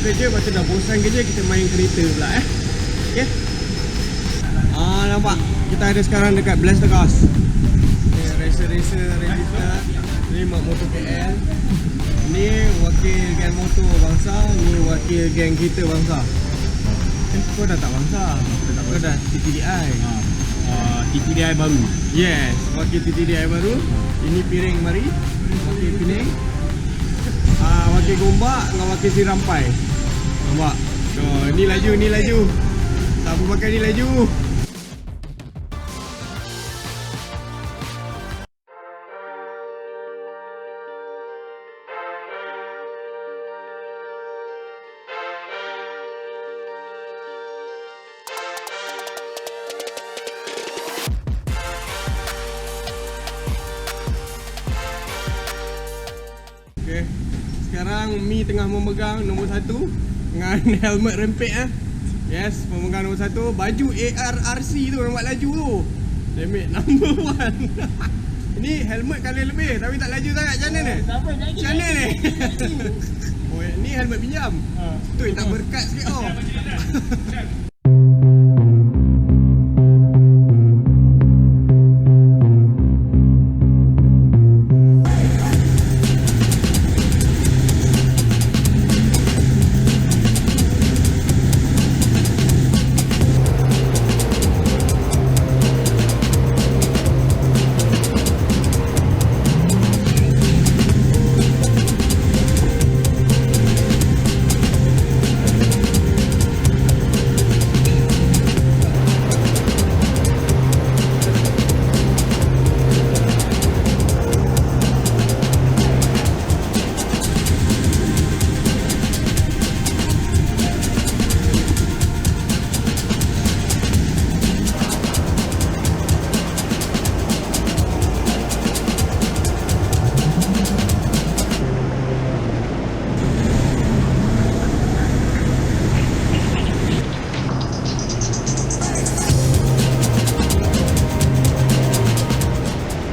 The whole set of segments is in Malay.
kerja, lepas tu dah bosan kerja, kita main kereta pula Okay. Nampak kita ada sekarang dekat Blastacars. Racer-racer register. Ni mak motor KL. Ni wakil geng motor bangsa. Ni wakil geng kita bangsa. Kau dah tak bangsa. Kau dah TTDI. TTDI baru. Yes, wakil TTDI baru. Ini piring mari. Wakil piring. Wakil gombak dengan wakil sirampai. Nampak? Ni laju. Siapa pakai ni laju? Okay. Sekarang Mi tengah memegang nombor 1 dengan helmet rempit Yes, pemegang nombor 1. Baju ARRC tu nampak laju tu. Damage number 1. Ini helmet kali lebih tapi tak laju sangat. Macam mana ni? Macam mana ni? Oh, ni helmet pinjam. Tu yang tak berkat sikit oh.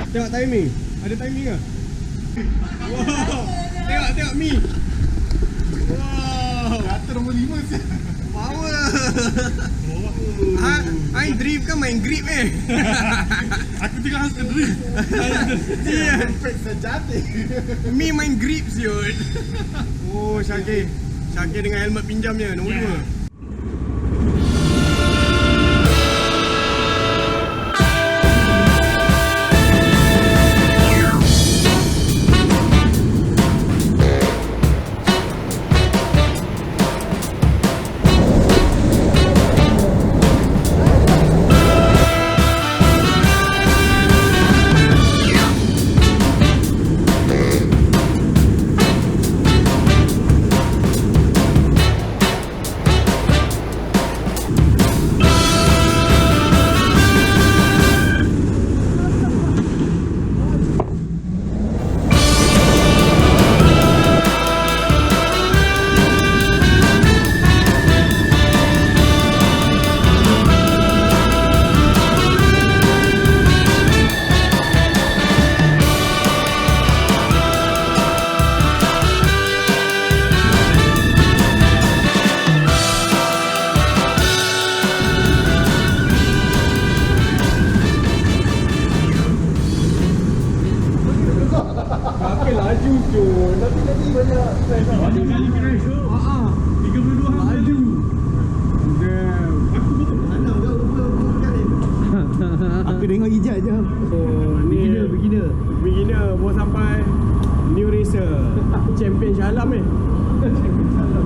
Tengok timing. Ada timing ke? Wow. Tengok Mi. Wow. Kata nombor 5 siap. Power. Main drift kan main grip Aku tengah harus ke drift. Iya. Perfect sejati. Mi main grip siut. Oh, Syakir dengan helmet pinjamnya nombor 2. Aku tengok hijab je. Oh, ni beginner mau sampai new racer. Champion Shalam ni. Champion Shalam.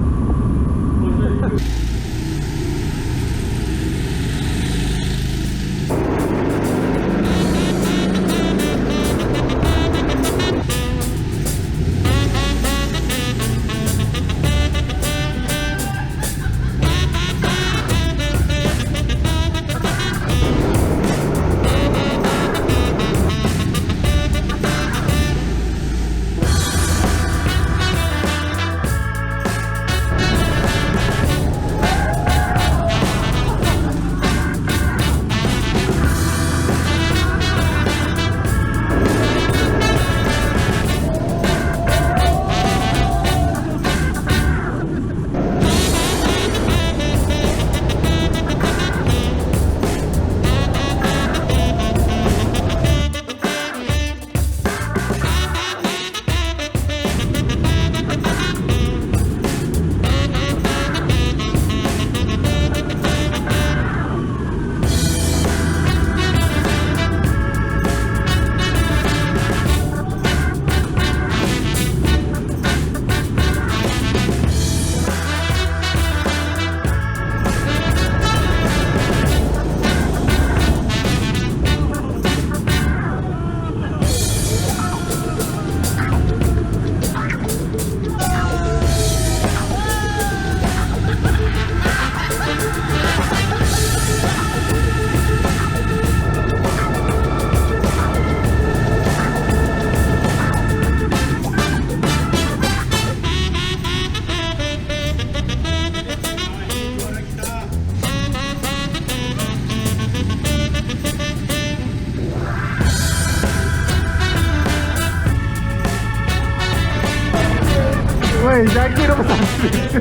Jaki nombor 1.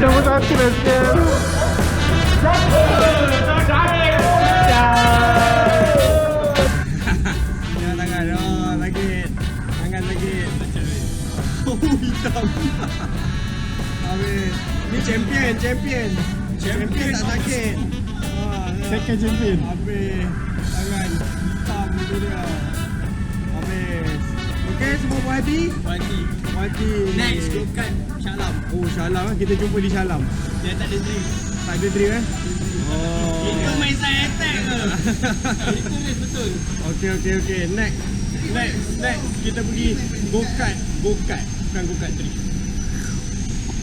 Nombor 1 dah sekian. Jangan tangan. Oh, sakit. Tangan sakit. Oh, hitam. Habis. Ni champion. Champion tak sakit. Wah, Second champion. habis. Tangan hitam tu dia. Habis. Okey, semua puas hati? Puas hati. Next, keluarkan Syalam. Oh, Syalam eh. Kita jumpa di Syalam. Dia tak ada drift. Tak ada drift eh? Oh. Itu main side attack ke? Itu race betul. Okey. Next. Kita pergi go-kart. Bukan go-kart drift.